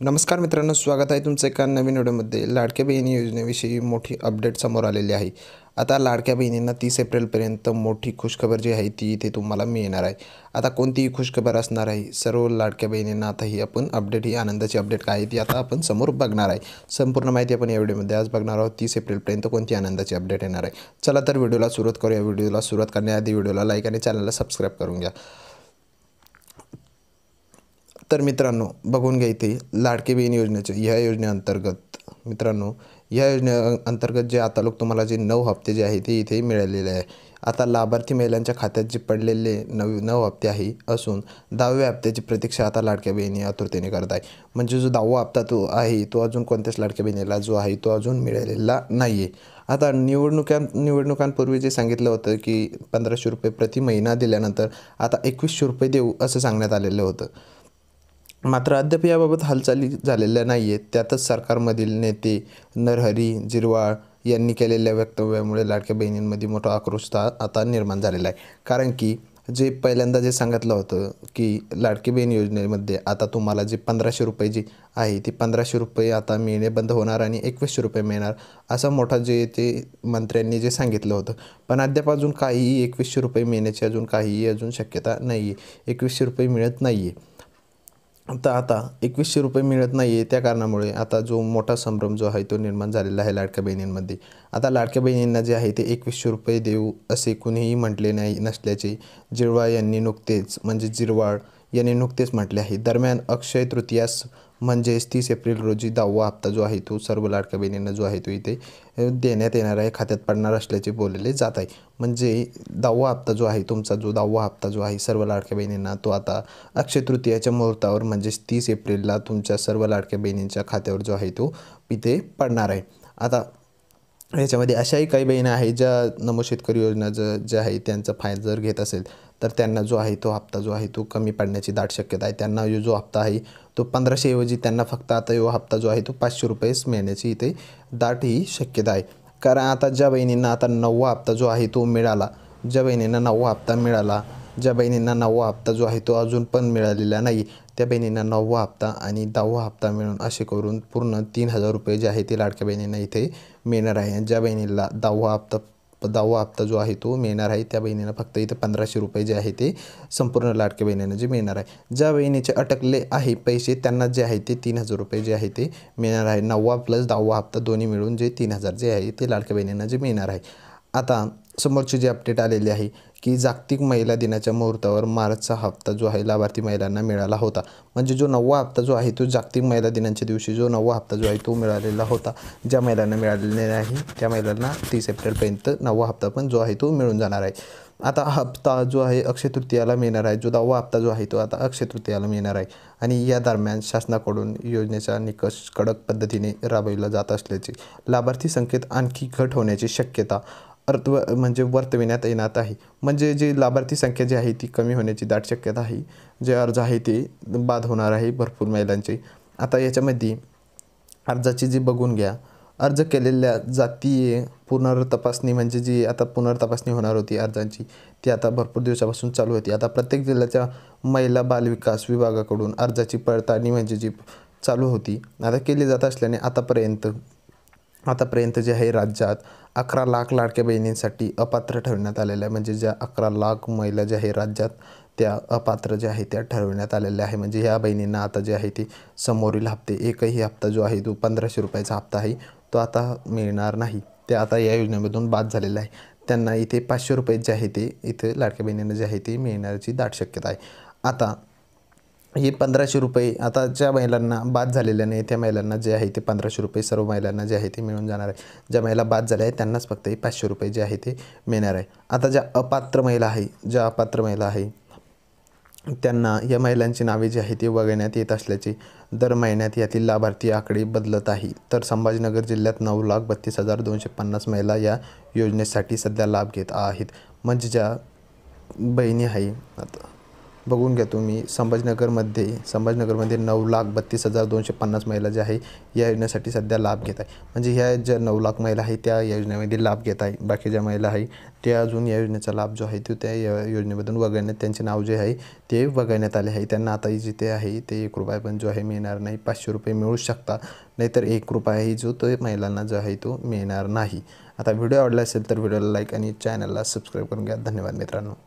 नमस्कार मित्रांनो, स्वागत आहे तुमचं एका नवीन व्हिडिओमध्ये. लाडक्या बहिणी योजनेविषयी मोठी अपडेट समोर आलेली आहे. आता लाडक्या बहिणींना 30 एप्रिलपर्यंत मोठी खुशखबर जी आहे ती इथे तुम्हाला मिळणार आहे. आता कोणतीही खुशखबर असणार आहे, सर्व लाडक्या बहिणींना आता ही आपण अपडेट, ही आनंदाची अपडेट काय आहे ती आता आपण समोर बघणार आहे. संपूर्ण माहिती आपण या व्हिडिओमध्ये आज बघणार आहोत. 30 एप्रिलपर्यंत कोणती आनंदाची अपडेट येणार आहे. चला तर व्हिडिओला सुरुवात करूया. व्हिडिओला सुरुवात करण्याआधी व्हिडिओला लाईक आणि चॅनलला सबस्क्राईब करून घ्या. तर मित्रांनो, बघून घ्या इथे लाडकी बहीण योजनेचे ह्या योजनेअंतर्गत मित्रांनो, ह्या योजनेअंतर्गत जे आता लोक तुम्हाला जे 9 हप्ते जे आहे ते इथे मिळालेले आहे. आता लाभार्थी महिलांच्या खात्यात जे पडलेले 9 हप्ते आहे असून 10व्या हप्त्याची प्रतीक्षा आता लाडक्या बहिणी आतुरतेने करत आहे. म्हणजे जो 10वा हप्ता तो आहे तो अजून कोणत्याच लाडक्या बहिणीला जो आहे तो अजून मिळालेला नाही आहे. आता निवडणुकांपूर्वी जे सांगितलं होतं की 1500 रुपये प्रति महिना दिल्यानंतर आता 2100 रुपये देऊ असं सांगण्यात आलेलं होतं. मात्र अद्याप याबाबत हालचाली झालेल्या नाही आहेत. त्यातच सरकारमधील नेते नरहरी झिरवाळ यांनी केलेल्या वक्तव्यामुळे लाडक्या बहिणींमध्ये मोठा आक्रोश आता निर्माण झालेला आहे. कारण की जे पहिल्यांदा जे सांगितलं होतं की लाडकी बहीण योजनेमध्ये आता तुम्हाला जे 1500 रुपये जी आहे ती 1500 रुपये आता मिळणे बंद होणार आणि 2100 रुपये मिळणार, असा मोठा जे ते मंत्र्यांनी जे सांगितलं होतं. पण अद्याप अजून काहीही 2100 रुपये मिळण्याची अजून शक्यता नाही आहे. 2100 रुपये मिळत नाही आहे. आता 2100 रुपये मिळत नाही आहे. त्या कारणामुळे आता जो मोठा संभ्रम जो आहे तो निर्माण झालेला आहे लाडक्या बहिणींमध्ये. आता लाडक्या बहिणींना जे आहे ते 2100 रुपये देऊ असे कुणीही म्हटले नसल्याचे झिरवाळ यांनी नुकतेच म्हटले आहे. दरम्यान अक्षय तृतीयास म्हणजेच 30 एप्रिल रोजी 10वा हप्ता जो आहे तो सर्व लाडक्या बहिणींना जो आहे तो इथे देण्यात येणार आहे, खात्यात पडणार असल्याचे बोलले जात आहे. म्हणजे 10वा हप्ता जो आहे, तुमचा जो 10वा हप्ता जो आहे सर्व लाडक्या बहिणींना तो आता अक्षय तृतीयाच्या मुहूर्तावर म्हणजेच 30 एप्रिलला तुमच्या सर्व लाडक्या बहिणींच्या खात्यावर जो आहे तो इथे पडणार आहे. आता याच्यामध्ये अशाही काही बहिणी आहेत ज्या नमो शेतकरी योजना ज्या आहे त्यांचा फायदा जर घेत असेल तर त्यांना जो आहे तो हप्ता जो आहे तो कमी पडण्याची दाट शक्यता आहे. त्यांना जो हप्ता आहे तो 1500 ऐवजी त्यांना फक्त आता हा हप्ता जो आहे तो 500 रुपयेच मिळण्याची इथे दाट ही शक्यता आहे. कारण आता ज्या बहिणींना आता 9वा हप्ता जो आहे तो मिळाला, ज्या बहिणींना 9वा हप्ता मिळाला, ज्या बहिणींना 9वा हप्ता जो आहे तो अजून पण मिळालेला नाही, त्या बहिणींना 9वा हप्ता आणि 10वा हप्ता मिळून असे करून पूर्ण 3000 रुपये जे आहे ते लाडक्या बहिणींना इथे मिळणार आहे. ज्या बहिणीला 10वा हप्ता जो आहे तो मिळणार आहे त्या बहिणींना फक्त इथे 1500 रुपये जे आहे ते संपूर्ण लाडक्या बहिणींना जे मिळणार आहे. ज्या बहिणीचे अटकले आहे पैसे त्यांना जे आहे ते 3000 रुपये जे आहे ते मिळणार आहे. 9वा प्लस 10वा हप्ता दोन्ही मिळून जे 3000 जे आहे ते लाडक्या बहिणींना जे मिळणार आहे. आता समोरची जी अपडेट आलेली आहे की जागतिक महिला दिनाच्या मुहूर्तावर मार्चचा हप्ता जो आहे लाभार्थी महिलांना मिळाला होता. म्हणजे जो 9वा हप्ता जो आहे तो जागतिक महिला दिनाच्या दिवशी जो 9वा हप्ता जो आहे तो मिळालेला होता. ज्या महिलांना मिळालेला नाही त्या महिलांना 30 एप्रिलपर्यंत 9वा हप्ता पण जो आहे तो मिळून जाणार आहे. आता हप्ता जो आहे अक्षय तृतीयाला मिळणार आहे. जो 10वा हप्ता जो आहे तो आता अक्षय तृतीयाला मिळणार आहे. आणि या दरम्यान शासनाकडून योजनेचा निकष कडक पद्धतीने राबविला जात असल्याचे लाभार्थी संख्येत आणखी घट होण्याची शक्यता वर्तविण्यात येणार आहे. म्हणजे जी लाभार्थी संख्या जी आहे ती कमी होण्याची दाट शक्यता आहे. जे अर्ज आहे ते बाद होणार आहे भरपूर महिलांचे. आता याच्यामध्ये अर्जाची जी बघून घ्या, अर्ज केलेल्या जातीय पुनर्तपासणी म्हणजे जी आता पुनर्तपासणी होणार होती अर्जांची ती आता भरपूर दिवसापासून चालू होती. आता प्रत्येक जिल्ह्याच्या महिला बालविकास विभागाकडून अर्जाची पडताळणी म्हणजे जी चालू होती आता केली जात असल्याने आतापर्यंत जे आहे राज्यात 11 लाख लाडक्या बहिणींसाठी अपात्र ठरवण्यात आलेलं आहे. म्हणजे ज्या 11 लाख महिला ज्या आहे राज्यात त्या अपात्र ज्या आहे त्या ठरवण्यात आलेल्या आहे. म्हणजे ह्या बहिणींना आता जे आहे ते समोरील हप्ते एकही हप्ता जो आहे तो 1500 रुपयाचा हप्ता आहे तो आता मिळणार नाही. ते आता या योजनेमधून बाद झालेला आहे. त्यांना इथे 500 रुपये जे आहे ते इथे लाडक्या बहिणींना जे आहे ते मिळण्याची दाट शक्यता आहे. आता हे 1500 रुपये आता ज्या महिलांना बाद झालेल्या नाही त्या महिलांना जे आहे ते 1500 रुपये सर्व महिलांना जे आहे ते मिळून जाणार आहे. ज्या महिला बाद झाल्या आहेत त्यांनाच फक्त हे 500 रुपये जे आहे ते मिळणार आहे. आता ज्या अपात्र महिला आहे त्यांना या महिलांची नावे जी आहे ती वगळण्यात येत असल्याचे दर महिन्यात यातील लाभार्थी आकडे बदलत आहे. तर संभाजीनगर जिल्ह्यात 9,32,250 महिला या योजनेसाठी सध्या लाभ घेत आहेत. म्हणजे ज्या बहिणी आहे बघून घ्या तुम्ही संभाजीनगरमध्ये 9,32,250 महिला ज्या आहे या योजनेसाठी सध्या लाभ घेत आहे. म्हणजे ह्या ज्या 9 लाख महिला आहे त्या योजनेमध्ये लाभ घेत आहे. बाकी ज्या महिला आहे त्या अजून या योजनेचा लाभ जो आहे तो त्या योजनेमधून वगळण्यात त्यांचे नाव जे आहे ते वगळण्यात आले आहे. त्यांना आता जिथे आहे ते ₹1 पण जो आहे मिळणार नाही. ₹500 मिळू शकता, नाहीतर ₹1 जो तो महिलांना जो आहे तो मिळणार नाही. आता व्हिडिओ आवडला असेल तर व्हिडिओला लाईक आणि चॅनलला सबस्क्राईब करून घ्या. धन्यवाद मित्रांनो.